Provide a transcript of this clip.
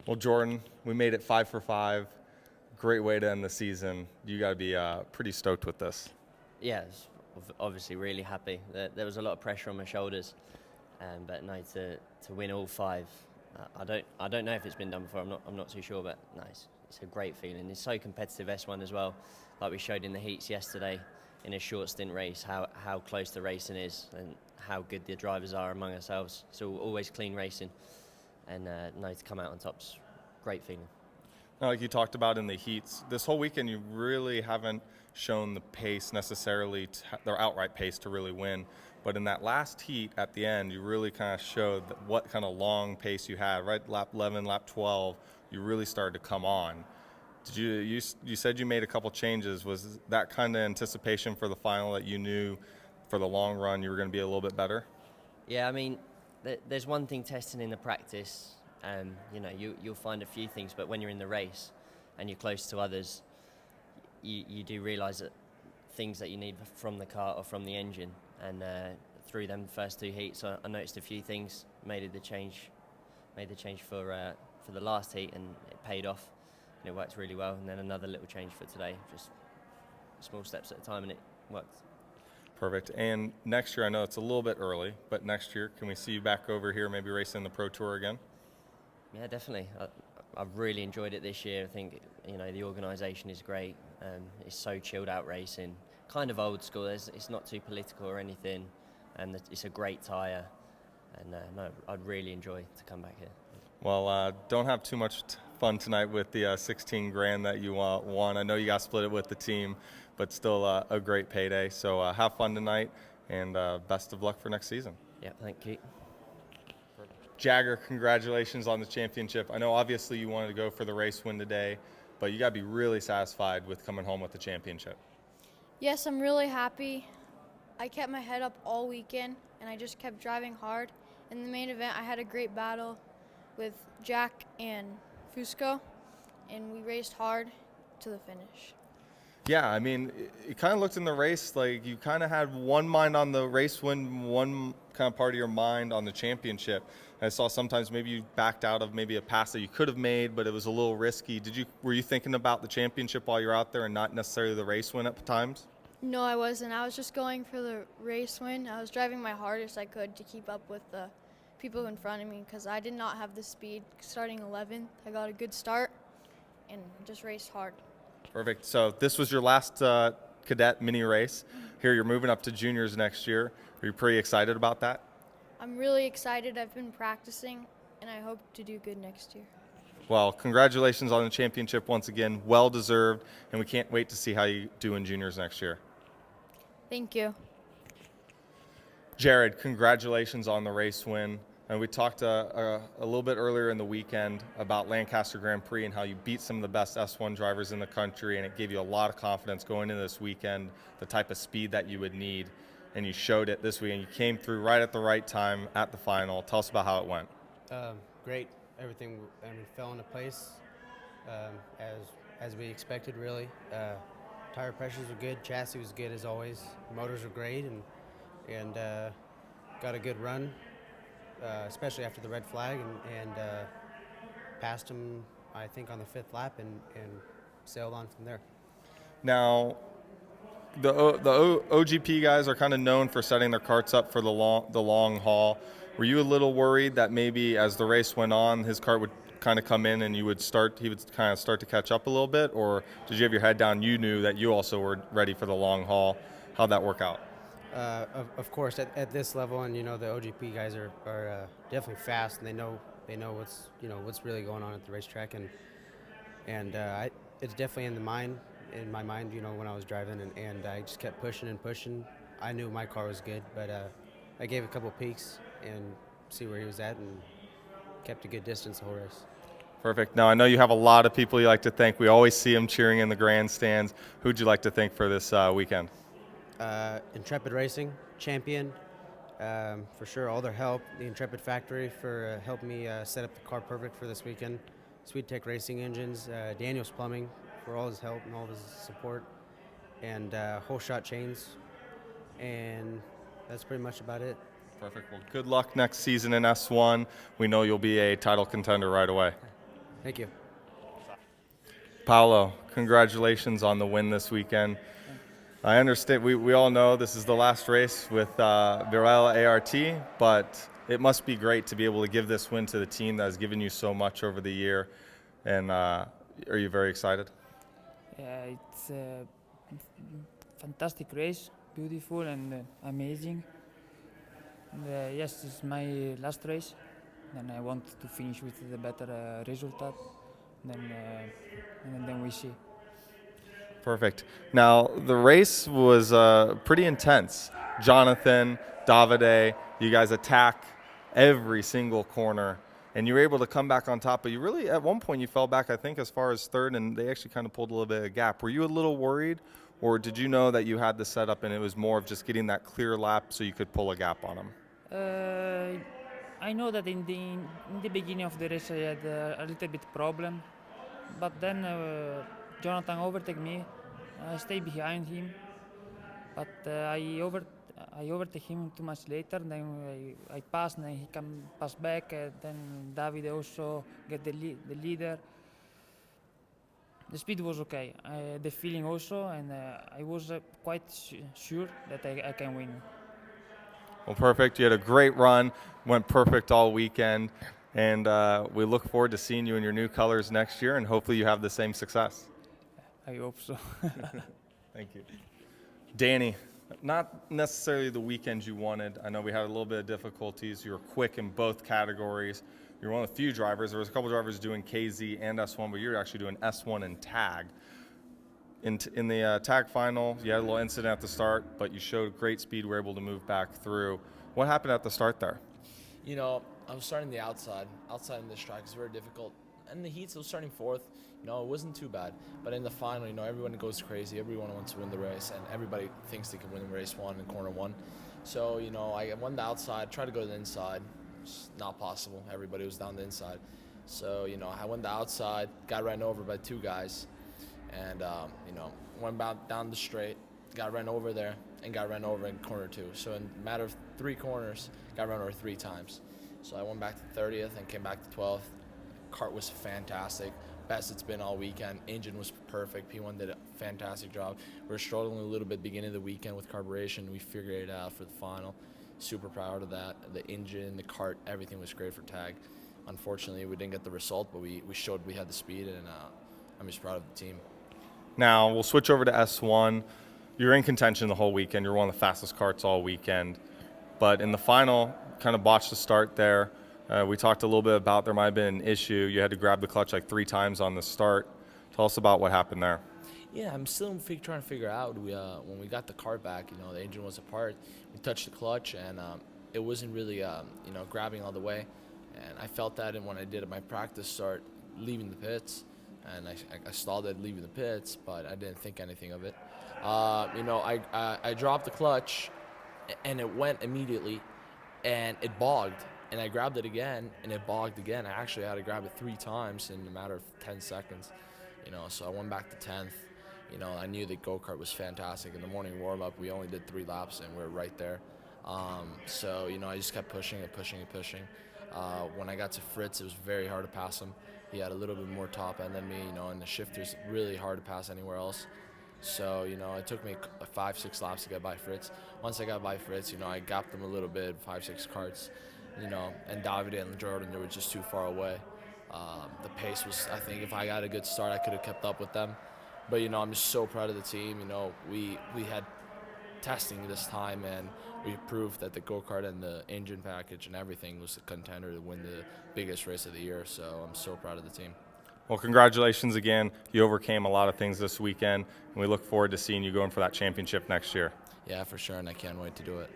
Well, Jordan, we made it 5 for 5. Great way to end the season. You got to be pretty stoked with this. Yeah, obviously really happy. There was a lot of pressure on my shoulders, but no, to win all 5, I don't know if it's been done before. I'm not too sure, but no, it's a great feeling. It's so competitive S1 as well, like we showed in the heats yesterday in a short stint race. How close the racing is and how good the drivers are among ourselves. It's always clean racing, and no, to come out on top's great feeling. Now, like you talked about in the heats, this whole weekend you really haven't shown the pace necessarily, their outright pace to really win. But in that last heat at the end, you really kind of showed what kind of long pace you had. Right, lap 11, lap 12, you really started to come on. Did you said you made a couple changes. Was that kind of anticipation for the final that you knew for the long run you were going to be a little bit better? Yeah, I mean, there's one thing testing in the practice. You'll find a few things, but when you're in the race and you're close to others, you do realise that things that you need from the car or from the engine. And through them first 2 heats, I noticed a few things. Made the change for the last heat, and it paid off. And it worked really well. And then another little change for today, just small steps at a time, and it worked. Perfect. And next year, I know it's a little bit early, but next year, can we see you back over here, maybe racing the Pro Tour again? Yeah, definitely. I've really enjoyed it this year. I think the organisation is great. It's so chilled out racing, kind of old school. It's not too political or anything, and it's a great tyre. And no, I'd really enjoy to come back here. Well, don't have too much fun tonight with the 16 grand that you won. I know you got to split it with the team, but still a great payday. So have fun tonight, and best of luck for next season. Yeah, thank you. Jagger, congratulations on the championship. I know obviously you wanted to go for the race win today, but you got to be really satisfied with coming home with the championship. Yes, I'm really happy. I kept my head up all weekend, and I just kept driving hard. In the main event, I had a great battle with Jack and Fusco, and we raced hard to the finish. Yeah, I mean, it kind of looked in the race like you kind of had one mind on the race win, one kind of part of your mind on the championship. I saw sometimes maybe you backed out of maybe a pass that you could have made, but it was a little risky. Were you thinking about the championship while you're out there and not necessarily the race win at times? No, I wasn't. I was just going for the race win. I was driving my hardest I could to keep up with the people in front of me because I did not have the speed. Starting 11th, I got a good start and just raced hard. Perfect. So this was your last cadet mini race. Here you're moving up to juniors next year. Are you pretty excited about that? I'm really excited. I've been practicing, and I hope to do good next year. Well, congratulations on the championship once again. Well deserved, and we can't wait to see how you do in juniors next year. Thank you. Jared, congratulations on the race win. And we talked a little bit earlier in the weekend about Lancaster Grand Prix and how you beat some of the best S1 drivers in the country, and it gave you a lot of confidence going into this weekend, the type of speed that you would need, and you showed it this weekend. You came through right at the right time at the final. Tell us about how it went. Great. Everything fell into place as we expected, really. Tire pressures were good, chassis was good as always, motors were great, and got a good run. Especially after the red flag, and passed him, I think, on the 5th lap and sailed on from there. Now, the OGP guys are kind of known for setting their karts up for the long haul. Were you a little worried that maybe as the race went on, his kart would kind of come in and he would kind of start to catch up a little bit, or did you have your head down? You knew that you also were ready for the long haul. How'd that work out? Of course, at this level, and the OGP guys are definitely fast, and they know what's really going on at the racetrack, and it's definitely in my mind, when I was driving, and I just kept pushing and pushing. I knew my car was good, but I gave a couple peeks and see where he was at, and kept a good distance the whole race. Perfect. Now, I know you have a lot of people you like to thank. We always see them cheering in the grandstands. Who'd you like to thank for this weekend? Intrepid Racing, Champion, for sure, all their help. The Intrepid Factory for helping me set up the car perfect for this weekend. Sweet Tech Racing Engines, Daniels Plumbing for all his help and all of his support, and Whole Shot Chains, and that's pretty much about it. Perfect. Well, good luck next season in S1. We know you'll be a title contender right away. Thank you. Paolo, congratulations on the win this weekend. I understand, we all know this is the last race with Virela ART, but it must be great to be able to give this win to the team that has given you so much over the year. And are you very excited? Yeah, it's a fantastic race, beautiful and amazing. And, yes, it's my last race, and I want to finish with a better result. And then we see. Perfect. Now, the race was pretty intense. Jonathan, Davide, you guys attack every single corner, and you were able to come back on top. But you really, at one point, you fell back, I think, as far as third, and they actually kind of pulled a little bit of a gap. Were you a little worried, or did you know that you had the setup and it was more of just getting that clear lap so you could pull a gap on them? I know that in the beginning of the race I had a little bit problem, but then Jonathan overtook me. I stayed behind him, but I overtake him too much later. Then I passed, and he can pass back. Then David also get the leader. The speed was okay, the feeling also, and I was quite sure that I can win. Well, perfect. You had a great run, went perfect all weekend, and we look forward to seeing you in your new colors next year, and hopefully you have the same success. I hope so. Thank you. Danny, not necessarily the weekend you wanted. I know we had a little bit of difficulties. You were quick in both categories. You're one of the few drivers. There was a couple drivers doing KZ and S1, but you're actually doing S1 and tag. In the tag final, you had a little incident at the start, but you showed great speed, were able to move back through. What happened at the start there? You know, I was starting the outside. Outside in this track is very difficult. And the heats, I was starting fourth. You know, it wasn't too bad. But in the final, you know, everyone goes crazy. Everyone wants to win the race, and everybody thinks they can win race one in corner one. So, you know, I won the outside, tried to go to the inside. It's not possible. Everybody was down the inside. So, you know, I went the outside, got ran over by two guys. And, you know, went down the straight, got run over there, and got run over in corner two. So in a matter of 3 corners, got run over 3 times. So I went back to 30th and came back to 12th. Kart was fantastic. Best it's been all weekend. Engine was perfect. P1 did a fantastic job. We were struggling a little bit beginning of the weekend with carburation. We figured it out for the final. Super proud of that. The engine, the kart, everything was great for tag. Unfortunately, we didn't get the result, but we showed we had the speed, and I'm just proud of the team. Now, we'll switch over to S1. You're in contention the whole weekend. You're one of the fastest karts all weekend. But in the final, kind of botched the start there. We talked a little bit about there might have been an issue. You had to grab the clutch like 3 times on the start. Tell us about what happened there. Yeah, I'm still trying to figure out. When we got the cart back, you know, the engine was apart. We touched the clutch, and it wasn't really, you know, grabbing all the way. And I felt that when I did my practice start leaving the pits. And I stalled it leaving the pits, but I didn't think anything of it. You know, I dropped the clutch, and it went immediately, and it bogged. And I grabbed it again, and it bogged again. I actually had to grab it 3 times in a matter of 10 seconds. You know, so I went back to 10th. You know, I knew the go-kart was fantastic. In the morning warm-up, we only did 3 laps, and we were right there. So, you know, I just kept pushing and pushing and pushing. When I got to Fritz, it was very hard to pass him. He had a little bit more top end than me, you know, and the shifter's really hard to pass anywhere else. So, you know, it took me 5-6 laps to get by Fritz. Once I got by Fritz, you know, I gapped him a little bit, 5-6 karts, you know, and David and Jordon, they were just too far away. The pace was, I think if I got a good start, I could have kept up with them. But, you know, I'm just so proud of the team. You know, we had testing this time, and we proved that the go-kart and the engine package and everything was a contender to win the biggest race of the year. So I'm so proud of the team. Well, congratulations again. You overcame a lot of things this weekend, and we look forward to seeing you going for that championship next year. Yeah, for sure, and I can't wait to do it.